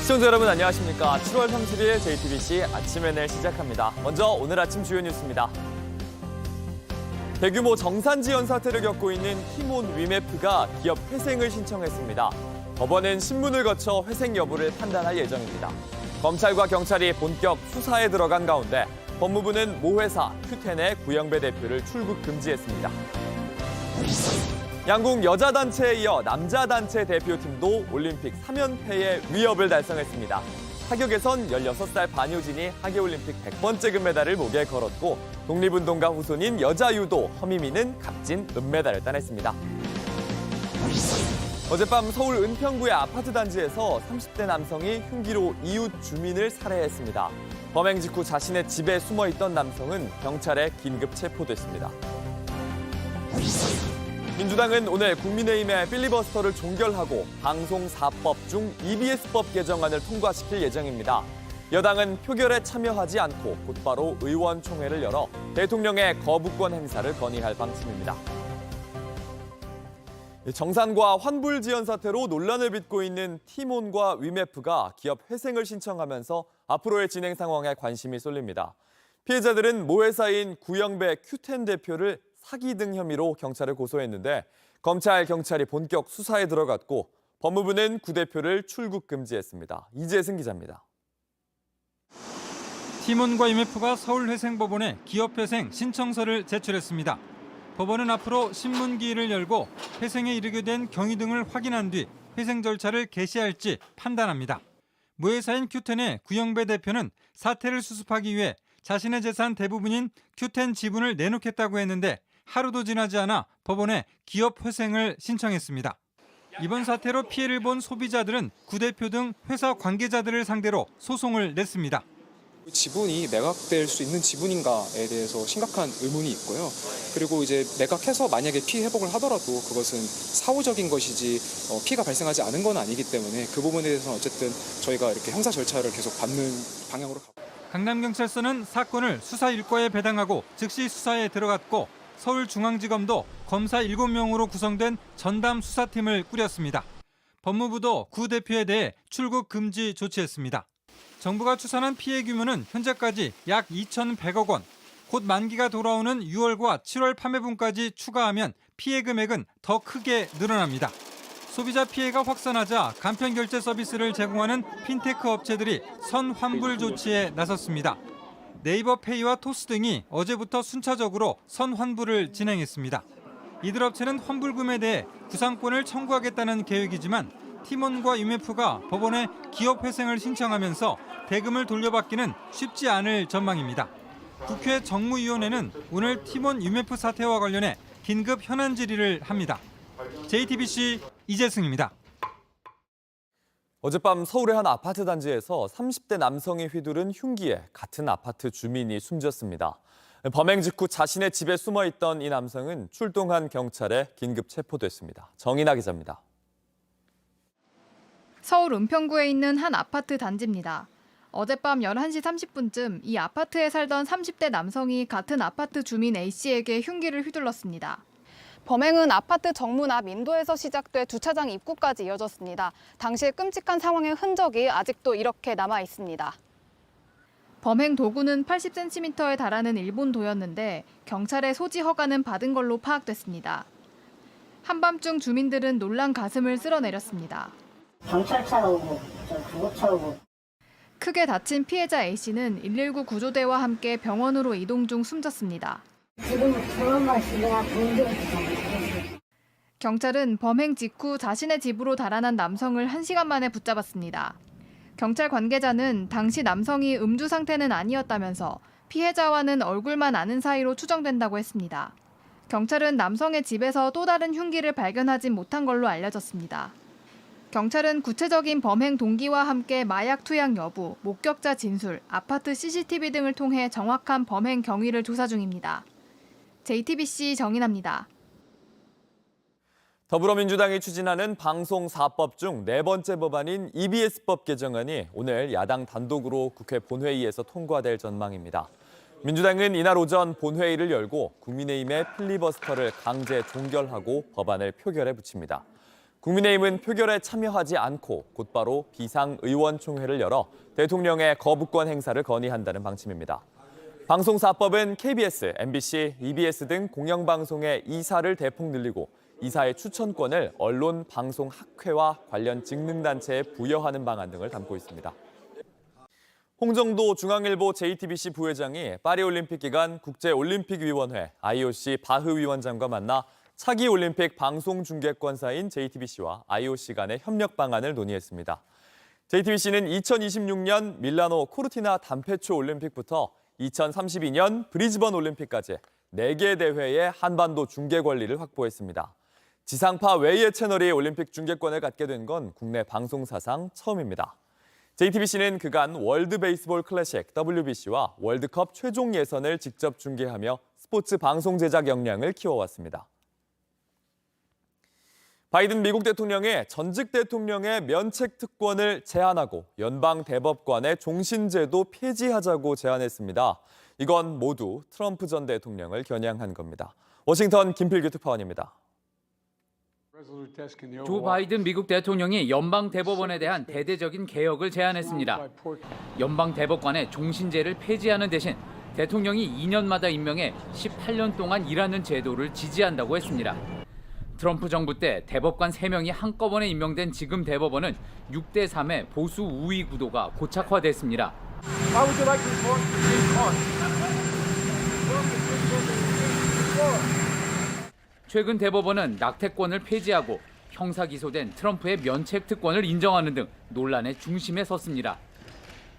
시청자 여러분 안녕하십니까. 7월 30일 JTBC 아침 NL 시작합니다. 먼저 오늘 아침 주요 뉴스입니다. 대규모 정산지연 사태를 겪고 있는 티몬 위메프가 기업 회생을 신청했습니다. 법원은 신문을 거쳐 회생 여부를 판단할 예정입니다. 검찰과 경찰이 본격 수사에 들어간 가운데 법무부는 모 회사 큐텐의 구영배 대표를 출국 금지했습니다. 양궁 여자단체에 이어 남자단체 대표팀도 올림픽 3연패의 위협을 달성했습니다. 타격에선 16살 반효진이 하계올림픽 100번째 금메달을 목에 걸었고 독립운동가 후손인 여자유도 허미미는 값진 은메달을 따냈습니다. 어젯밤 서울 은평구의 아파트 단지에서 30대 남성이 흉기로 이웃 주민을 살해했습니다. 범행 직후 자신의 집에 숨어있던 남성은 경찰에 긴급 체포됐습니다. 민주당은 오늘 국민의힘의 필리버스터를 종결하고 방송사법 중 EBS법 개정안을 통과시킬 예정입니다. 여당은 표결에 참여하지 않고 곧바로 의원총회를 열어 대통령의 거부권 행사를 건의할 방침입니다. 정산과 환불 지연 사태로 논란을 빚고 있는 티몬과 위메프가 기업 회생을 신청하면서 앞으로의 진행 상황에 관심이 쏠립니다. 피해자들은 모 회사인 구영배 큐텐 대표를 사기 등 혐의로 경찰을 고소했는데 경찰이 본격 수사에 들어갔고 법무부는 구 대표를 출국 금지했습니다. 이재승 기자입니다. 티몬과 IMF가 서울회생법원에 기업회생 신청서를 제출했습니다. 법원은 앞으로 신문기일을 열고 회생에 이르게 된 경위 등을 확인한 뒤 회생 절차를 개시할지 판단합니다. 모 회사인 큐텐의 구영배 대표는 사태를 수습하기 위해 자신의 재산 대부분인 큐텐 지분을 내놓겠다고 했는데 하루도 지나지 않아 법원에 기업 회생을 신청했습니다. 이번 사태로 피해를 본 소비자들은 구 대표 등 회사 관계자들을 상대로 소송을 냈습니다. 지분이 매각될 수 있는 지분인가에 대해서 심각한 의문이 있고요. 그리고 이제 매각해서 만약에 피해 회복을 하더라도 그것은 사후적인 것이지 피해가 발생하지 않은 건 아니기 때문에 그 부분에 대해서는 어쨌든 저희가 이렇게 형사 절차를 계속 받는 방향으로 가고. 강남경찰서는 사건을 수사 일과에 배당하고 즉시 수사에 들어갔고 서울중앙지검도 검사 7명으로 구성된 전담 수사팀을 꾸렸습니다. 법무부도 구 대표에 대해 출국 금지 조치했습니다. 정부가 추산한 피해 규모는 현재까지 약 2,100억 원, 곧 만기가 돌아오는 6월과 7월 판매분까지 추가하면 피해 금액은 더 크게 늘어납니다. 소비자 피해가 확산하자 간편결제 서비스를 제공하는 핀테크 업체들이 선환불 조치에 나섰습니다. 네이버 페이와 토스 등이 어제부터 순차적으로 선환불을 진행했습니다. 이들 업체는 환불금에 대해 구상권을 청구하겠다는 계획이지만 티몬과 IMF가 법원에 기업 회생을 신청하면서 대금을 돌려받기는 쉽지 않을 전망입니다. 국회 정무위원회는 오늘 티몬 IMF 사태와 관련해 긴급 현안 질의를 합니다. JTBC 이재승입니다. 어젯밤 서울의 한 아파트 단지에서 30대 남성이 휘두른 흉기에 같은 아파트 주민이 숨졌습니다. 범행 직후 자신의 집에 숨어있던 이 남성은 출동한 경찰에 긴급 체포됐습니다. 정인아 기자입니다. 서울 은평구에 있는 한 아파트 단지입니다. 어젯밤 11시 30분쯤 이 아파트에 살던 30대 남성이 같은 아파트 주민 A씨에게 흉기를 휘둘렀습니다. 범행은 아파트 정문 앞 인도에서 시작돼 주차장 입구까지 이어졌습니다. 당시의 끔찍한 상황의 흔적이 아직도 이렇게 남아 있습니다. 범행 도구는 80cm에 달하는 일본도였는데 경찰의 소지 허가는 받은 걸로 파악됐습니다. 한밤중 주민들은 놀란 가슴을 쓸어내렸습니다. 경찰차 오고 구급차 오고. 크게 다친 피해자 A씨는 119 구조대와 함께 병원으로 이동 중 숨졌습니다. 지금 그것만 내가 본적 경찰은 범행 직후 자신의 집으로 달아난 남성을 1시간 만에 붙잡았습니다. 경찰 관계자는 당시 남성이 음주 상태는 아니었다면서 피해자와는 얼굴만 아는 사이로 추정된다고 했습니다. 경찰은 남성의 집에서 또 다른 흉기를 발견하지 못한 걸로 알려졌습니다. 경찰은 구체적인 범행 동기와 함께 마약 투약 여부, 목격자 진술, 아파트 CCTV 등을 통해 정확한 범행 경위를 조사 중입니다. JTBC 정인아입니다. 더불어민주당이 추진하는 방송사법 중 네 번째 법안인 EBS법 개정안이 오늘 야당 단독으로 국회 본회의에서 통과될 전망입니다. 민주당은 이날 오전 본회의를 열고 국민의힘의 필리버스터를 강제 종결하고 법안을 표결에 붙입니다. 국민의힘은 표결에 참여하지 않고 곧바로 비상의원총회를 열어 대통령의 거부권 행사를 건의한다는 방침입니다. 방송사법은 KBS, MBC, EBS 등 공영방송의 이사를 대폭 늘리고 이사의 추천권을 언론방송학회와 관련 직능단체에 부여하는 방안 등을 담고 있습니다. 홍정도 중앙일보 JTBC 부회장이 파리올림픽 기간 국제올림픽위원회 IOC 바흐 위원장과 만나 차기 올림픽 방송중계권사인 JTBC와 IOC 간의 협력 방안을 논의했습니다. JTBC는 2026년 밀라노 코르티나 단페초 올림픽부터 2032년 브리즈번 올림픽까지 4개 대회의 한반도 중계 권리를 확보했습니다. 지상파 외의 채널이 올림픽 중계권을 갖게 된 건 국내 방송사상 처음입니다. JTBC는 그간 월드 베이스볼 클래식 WBC와 월드컵 최종 예선을 직접 중계하며 스포츠 방송 제작 역량을 키워왔습니다. 바이든 미국 대통령이 전직 대통령의 면책 특권을 제한하고 연방 대법관의 종신제도 폐지하자고 제안했습니다. 이건 모두 트럼프 전 대통령을 겨냥한 겁니다. 워싱턴 김필규 특파원입니다. 조 바이든 미국 대통령이 연방 대법원에 대한 대대적인 개혁을 제안했습니다. 연방 대법관의 종신제를 폐지하는 대신 대통령이 2년마다 임명해 18년 동안 일하는 제도를 지지한다고 했습니다. 트럼프 정부 때 대법관 3명이 한꺼번에 임명된 지금 대법원은 6대3의 보수 우위 구도가 고착화됐습니다. 최근 대법원은 낙태권을 폐지하고 형사 기소된 트럼프의 면책 특권을 인정하는 등 논란의 중심에 섰습니다.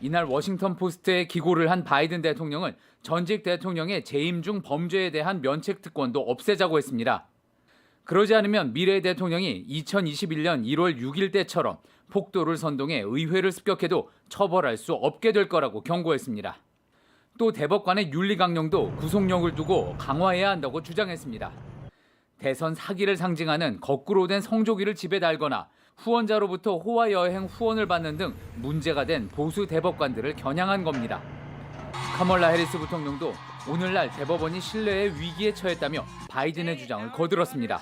이날 워싱턴 포스트에 기고를 한 바이든 대통령은 전직 대통령의 재임 중 범죄에 대한 면책 특권도 없애자고 했습니다. 그러지 않으면 미래 대통령이 2021년 1월 6일 때처럼 폭도를 선동해 의회를 습격해도 처벌할 수 없게 될 거라고 경고했습니다. 또 대법관의 윤리 강령도 구속력을 두고 강화해야 한다고 주장했습니다. 대선 사기를 상징하는 거꾸로 된 성조기를 집에 달거나 후원자로부터 호화 여행 후원을 받는 등 문제가 된 보수 대법관들을 겨냥한 겁니다. 카멀라 해리스 부통령도 오늘날 대법원이 신뢰의 위기에 처했다며 바이든의 주장을 거들었습니다.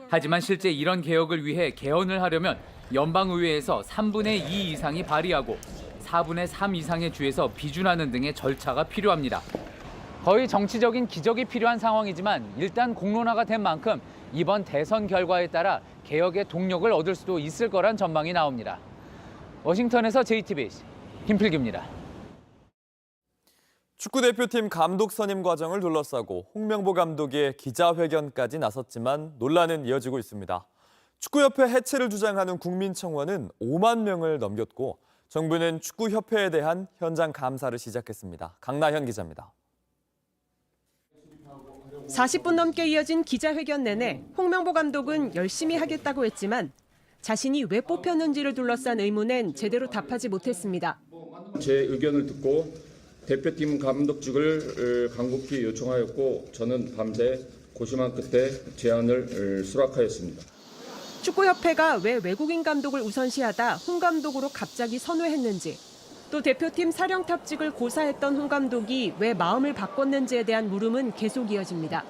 하지만 실제 이런 개혁을 위해 개헌을 하려면 연방의회에서 3분의 2 이상이 발의하고 4분의 3 이상의 주에서 비준하는 등의 절차가 필요합니다. 거의 정치적인 기적이 필요한 상황이지만 일단 공론화가 된 만큼 이번 대선 결과에 따라 개혁의 동력을 얻을 수도 있을 거란 전망이 나옵니다. 워싱턴에서 JTBC 김필규입니다. 축구대표팀 감독 선임 과정을 둘러싸고 홍명보 감독이 기자회견까지 나섰지만 논란은 이어지고 있습니다. 축구협회 해체를 주장하는 국민청원은 5만 명을 넘겼고 정부는 축구협회에 대한 현장 감사를 시작했습니다. 강나현 기자입니다. 40분 넘게 이어진 기자회견 내내 홍명보 감독은 열심히 하겠다고 했지만 자신이 왜 뽑혔는지를 둘러싼 의문엔 제대로 답하지 못했습니다. 제 의견을 듣고 대표팀 감독직을 간곡히 요청하였고 저는 밤새 고심한 끝에 제안을 수락하였습니다. 축구협회가 왜 외국인 감독을 우선시하다 홍 감독으로 갑자기 선회했는지, 또 대표팀 사령탑직을 고사했던 홍 감독이 왜 마음을 바꿨는지에 대한 물음은 계속 이어집니다.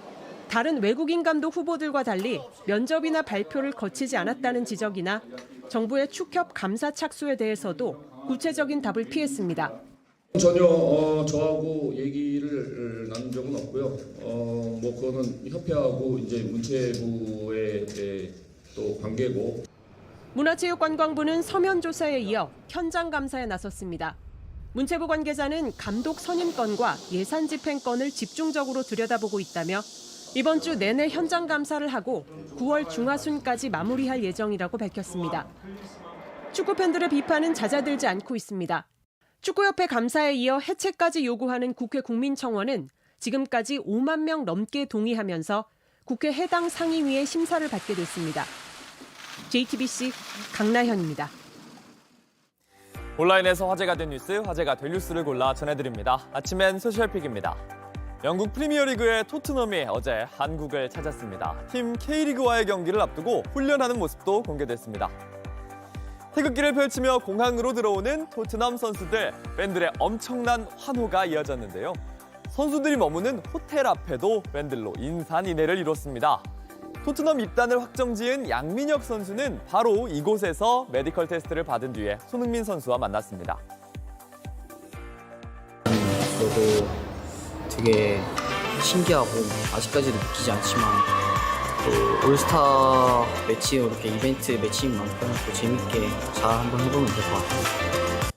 다른 외국인 감독 후보들과 달리 면접이나 발표를 거치지 않았다는 지적이나 정부의 축협 감사 착수에 대해서도 구체적인 답을 피했습니다. 전혀 저하고 얘기를 나눈 적은 없고요. 그거는 협회하고 이제 문체부의 또 관계고. 문화체육관광부는 서면 조사에 이어 현장 감사에 나섰습니다. 문체부 관계자는 감독 선임 건과 예산 집행 건을 집중적으로 들여다보고 있다며 이번 주 내내 현장 감사를 하고 9월 중하순까지 마무리할 예정이라고 밝혔습니다. 축구팬들의 비판은 잦아들지 않고 있습니다. 축구협회 감사에 이어 해체까지 요구하는 국회 국민청원은 지금까지 5만 명 넘게 동의하면서 국회 해당 상임위의 심사를 받게 됐습니다. JTBC 강나현입니다. 온라인에서 화제가 된 뉴스, 화제가 될 뉴스를 골라 전해드립니다. 아침엔 소셜픽입니다. 영국 프리미어리그의 토트넘이 어제 한국을 찾았습니다. 팀 K리그와의 경기를 앞두고 훈련하는 모습도 공개됐습니다. 태극기를 펼치며 공항으로 들어오는 토트넘 선수들, 팬들의 엄청난 환호가 이어졌는데요. 선수들이 머무는 호텔 앞에도 팬들로 인산인해를 이뤘습니다. 토트넘 입단을 확정지은 양민혁 선수는 바로 이곳에서 메디컬 테스트를 받은 뒤에 손흥민 선수와 만났습니다. 저도 되게 신기하고 아직까지도 믿기지 않지만 또 올스타 매치 이렇게 이벤트 매치인 만큼 또 재밌게 잘 한번 해보면 될 것 같아요.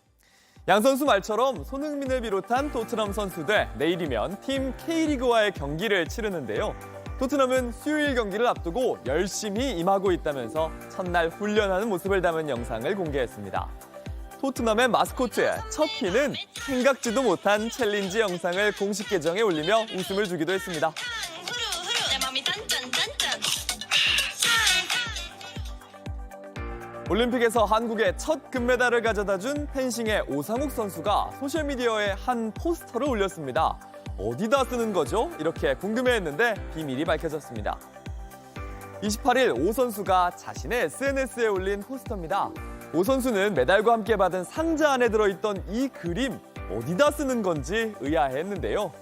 양 선수 말처럼 손흥민을 비롯한 토트넘 선수들 내일이면 팀 K리그와의 경기를 치르는데요. 토트넘은 수요일 경기를 앞두고 열심히 임하고 있다면서 첫날 훈련하는 모습을 담은 영상을 공개했습니다. 토트넘의 마스코트 첩피는 생각지도 못한 챌린지 영상을 공식 계정에 올리며 웃음을 주기도 했습니다. 올림픽에서 한국에 첫 금메달을 가져다준 펜싱의 오상욱 선수가 소셜미디어에 한 포스터를 올렸습니다. 어디다 쓰는 거죠? 이렇게 궁금해했는데 비밀이 밝혀졌습니다. 28일 오 선수가 자신의 SNS에 올린 포스터입니다. 오 선수는 메달과 함께 받은 상자 안에 들어있던 이 그림 어디다 쓰는 건지 의아해했는데요.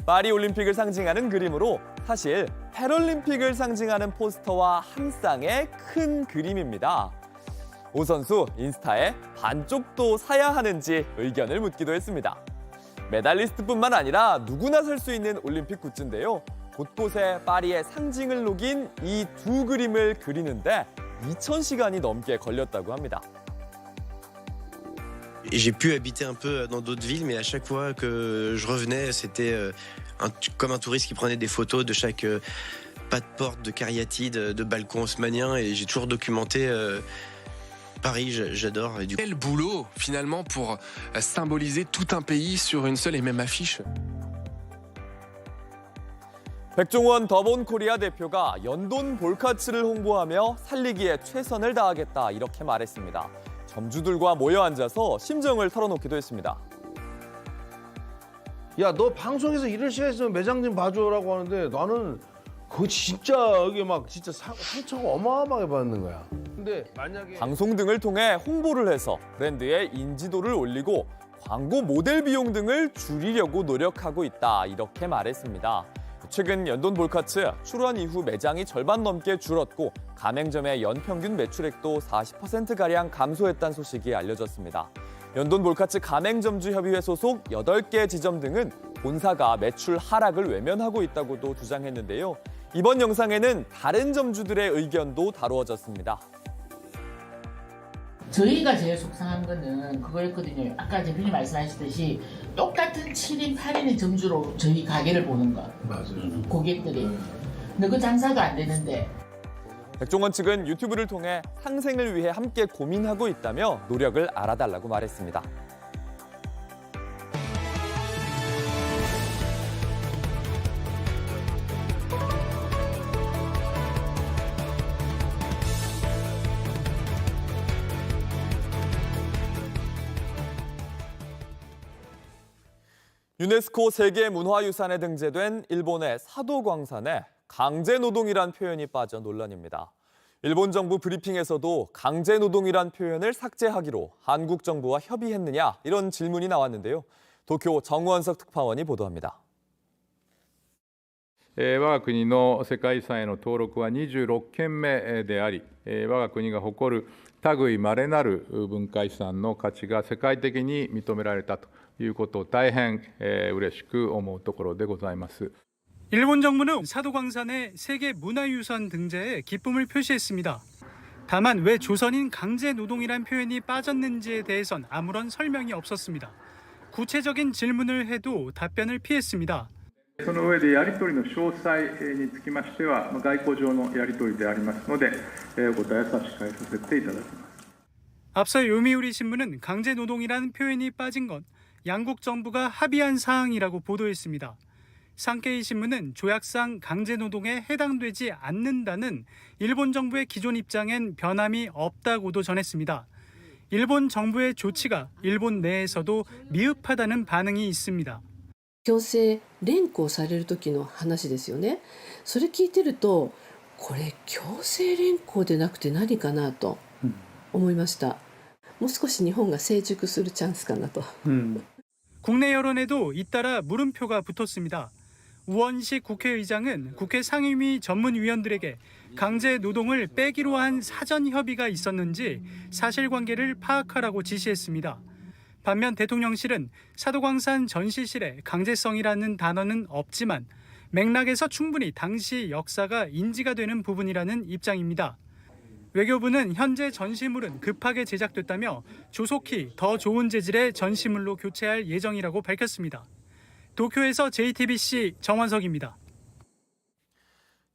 파리 올림픽을 상징하는 그림으로 사실 패럴림픽을 상징하는 포스터와 한 쌍의 큰 그림입니다. 오 선수 인스타에 반쪽도 사야 하는지 의견을 묻기도 했습니다. 메달리스트뿐만 아니라 누구나 살 수 있는 올림픽 굿즈인데요. 곳곳에 파리의 상징을 녹인 이 두 그림을 그리는데 2000시간이 넘게 걸렸다고 합니다. J'ai pu habiter un peu dans d'autres villes, mais à chaque fois que je revenais, c'était comme un touriste qui prenait des photos de chaque pas de porte, de cariatide, de balcon haussmannien, et j'ai toujours documenté Paris, j'adore. Et Quel boulot finalement pour symboliser tout un pays sur une seule et même affiche. 백종원 더본 코리아 대표가 연돈 볼카츠를 홍보하며 살리기에 최선을 다하겠다 이렇게 말했습니다. 점주들과 모여 앉아서 심정을 털어놓기도 했습니다. 야, 너 방송에서 이럴 시간 있으면 매장 좀 봐줘라고 하는데 나는 그거 진짜 이게 막 진짜 상처가 어마어마하게 받는 거야. 근데 만약에 방송 등을 통해 홍보를 해서 브랜드의 인지도를 올리고 광고 모델 비용 등을 줄이려고 노력하고 있다 이렇게 말했습니다. 최근 연돈 볼카츠 출원 이후 매장이 절반 넘게 줄었고 가맹점의 연평균 매출액도 40%가량 감소했다는 소식이 알려졌습니다. 연돈 볼카츠 가맹점주 협의회 소속 8개 지점 등은 본사가 매출 하락을 외면하고 있다고도 주장했는데요. 이번 영상에는 다른 점주들의 의견도 다루어졌습니다. 저희가 제일 속상한 거는 그거였거든요. 아까 대표님 말씀하셨듯이 똑같은 7인, 8인의 점주로 저희 가게를 보는 거. 맞아요. 고객들이. 근데 그 장사가 안 되는데. 백종원 측은 유튜브를 통해 상생을 위해 함께 고민하고 있다며 노력을 알아달라고 말했습니다. 유네스코 세계문화유산에 등재된 일본의 사도광산에 강제노동이란 표현이 빠져 논란입니다. 일본 정부 브리핑에서도 강제노동이란 표현을 삭제하기로 한국 정부와 협의했느냐 이런 질문이 나왔는데요. 도쿄 정원석 특파원이 보도합니다. 我が国の世界遺産への登録は26件目であり、我が国が誇る類稀なる文化遺産の価値が世界的に認められたということを大変嬉しく思うところでございます。 일본 정부는 사도광산의 세계 문화유산 등재에 기쁨을 표시했습니다. 다만 왜 조선인 강제노동이란 표현이 빠졌는지에 대해선 아무런 설명이 없었습니다. 구체적인 질문을 해도 답변을 피했습니다. その上でやり取りの詳細につきましては外交上のやり取りでありますのでお答え差し控えさせていただきます。 앞서 요미우리 신문은 강제노동이라는 표현이 빠진 건 양국 정부가 합의한 사항이라고 보도했습니다. 산케이 신문은 조약상 강제노동에 해당되지 않는다는 일본 정부의 기존 입장엔 변함이 없다고도 전했습니다. 일본 정부의 조치가 일본 내에서도 미흡하다는 반응이 있습니다. 強制連行される時の話ですよね。それ聞いてるとこれ強制連行でなくて何かなと思いました。もう少し日本が成熟するチャンスかなと。 국내 여론에도 잇따라 물음표가 붙었습니다. 우원식 국회의장은 국회 상임위 전문위원들에게 강제 노동을 빼기로 한 사전 협의가 있었는지 사실관계를 파악하라고 지시했습니다. 반면 대통령실은 사도광산 전시실에 강제성이라는 단어는 없지만 맥락에서 충분히 당시 역사가 인지가 되는 부분이라는 입장입니다. 외교부는 현재 전시물은 급하게 제작됐다며 조속히 더 좋은 재질의 전시물로 교체할 예정이라고 밝혔습니다. 도쿄에서 JTBC 정원석입니다.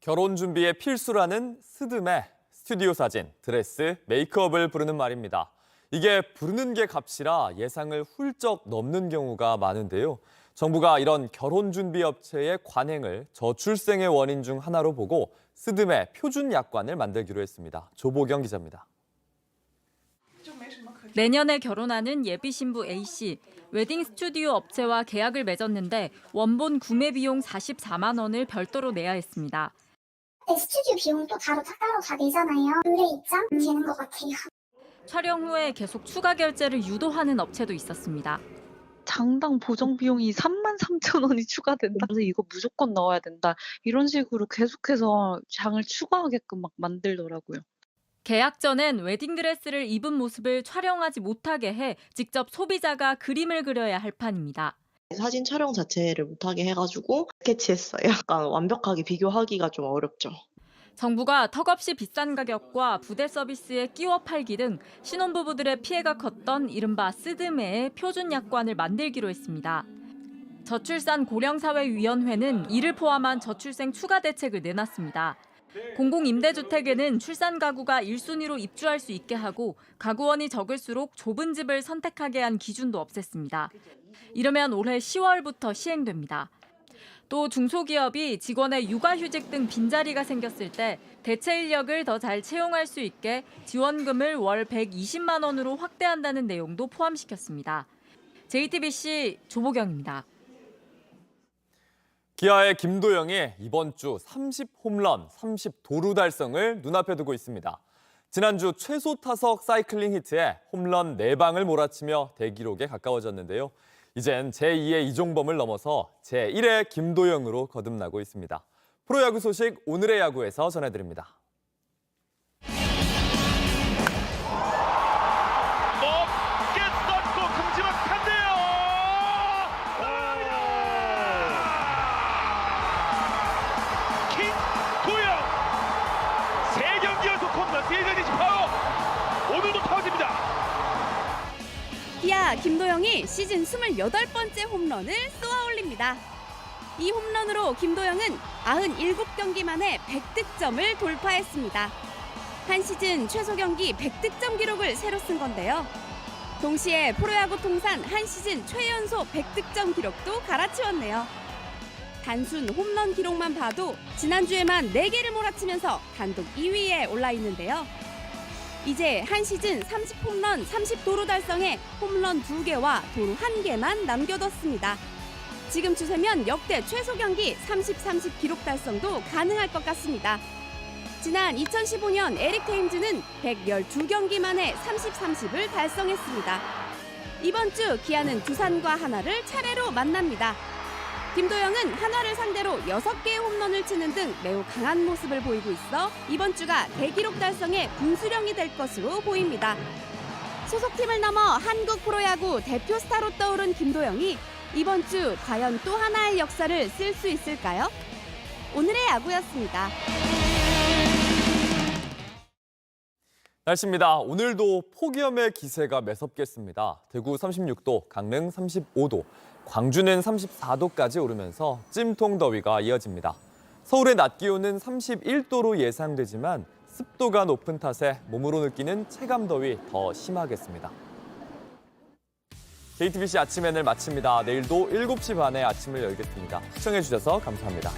결혼 준비에 필수라는 스드메, 스튜디오 사진, 드레스, 메이크업을 부르는 말입니다. 이게 부르는 게 값이라 예상을 훌쩍 넘는 경우가 많은데요. 정부가 이런 결혼 준비 업체의 관행을 저출생의 원인 중 하나로 보고 스드메 표준 약관을 만들기로 했습니다. 조보경 기자입니다. 내년에 결혼하는 예비 신부 A씨. 웨딩 스튜디오 업체와 계약을 맺었는데 원본 구매 비용 44만 원을 별도로 내야 했습니다. 스튜디오 비용도 따로 다 내잖아요. 의뢰 입장 되는 것 같아요. 촬영 후에 계속 추가 결제를 유도하는 업체도 있었습니다. 장당 보정 비용이 33,000원이 추가된다. 그래서 이거 무조건 넣어야 된다. 이런 식으로 계속해서 장을 추가하게끔 막 만들더라고요. 계약 전엔 웨딩드레스를 입은 모습을 촬영하지 못하게 해 직접 소비자가 그림을 그려야 할 판입니다. 사진 촬영 자체를 못하게 해가지고 스케치했어요. 약간 완벽하게 비교하기가 좀 어렵죠. 정부가 턱없이 비싼 가격과 부대 서비스에 끼워 팔기 등 신혼부부들의 피해가 컸던 이른바 스드메의 표준 약관을 만들기로 했습니다. 저출산 고령사회위원회는 이를 포함한 저출생 추가 대책을 내놨습니다. 공공임대주택에는 출산 가구가 1순위로 입주할 수 있게 하고 가구원이 적을수록 좁은 집을 선택하게 한 기준도 없앴습니다. 이러면 올해 10월부터 시행됩니다. 또 중소기업이 직원의 육아휴직 등 빈자리가 생겼을 때 대체 인력을 더 잘 채용할 수 있게 지원금을 월 120만 원으로 확대한다는 내용도 포함시켰습니다. JTBC 조보경입니다. 기아의 김도영이 이번 주 30홈런, 30도루 달성을 눈앞에 두고 있습니다. 지난주 최소 타석 사이클링 히트에 홈런 4방을 몰아치며 대기록에 가까워졌는데요. 이젠 제2의 이종범을 넘어서 제1의 김도영으로 거듭나고 있습니다. 프로야구 소식 오늘의 야구에서 전해드립니다. 높게 떴고 큼지막한데요. 김도영 3경기 연속 홈런, 3자리 파워. 오늘도 터집니다. 기아 김도영이 시즌 28번째 홈런을 쏘아올립니다. 이 홈런으로 김도영은 97경기 만에 100득점을 돌파했습니다. 한 시즌 최소 경기 100득점 기록을 새로 쓴 건데요. 동시에 프로야구 통산 한 시즌 최연소 100득점 기록도 갈아치웠네요. 단순 홈런 기록만 봐도 지난주에만 4개를 몰아치면서 단독 2위에 올라 있는데요. 이제 한 시즌 30홈런 30도루 달성에 홈런 2개와 도루 1개만 남겨뒀습니다. 지금 추세면 역대 최소 경기 30-30 기록 달성도 가능할 것 같습니다. 지난 2015년 에릭 테임즈는 112경기 만에 30-30을 달성했습니다. 이번 주 기아는 두산과 하나를 차례로 만납니다. 김도영은 한화를 상대로 6개의 홈런을 치는 등 매우 강한 모습을 보이고 있어 이번 주가 대기록 달성의 분수령이 될 것으로 보입니다. 소속팀을 넘어 한국 프로야구 대표 스타로 떠오른 김도영이 이번 주 과연 또 하나의 역사를 쓸 수 있을까요? 오늘의 야구였습니다. 날씨입니다. 오늘도 폭염의 기세가 매섭겠습니다. 대구 36도, 강릉 35도, 광주는 34도까지 오르면서 찜통 더위가 이어집니다. 서울의 낮 기온은 31도로 예상되지만 습도가 높은 탓에 몸으로 느끼는 체감 더위 더 심하겠습니다. JTBC 아침 N을 마칩니다. 내일도 7시 반에 아침을 열겠습니다. 시청해주셔서 감사합니다.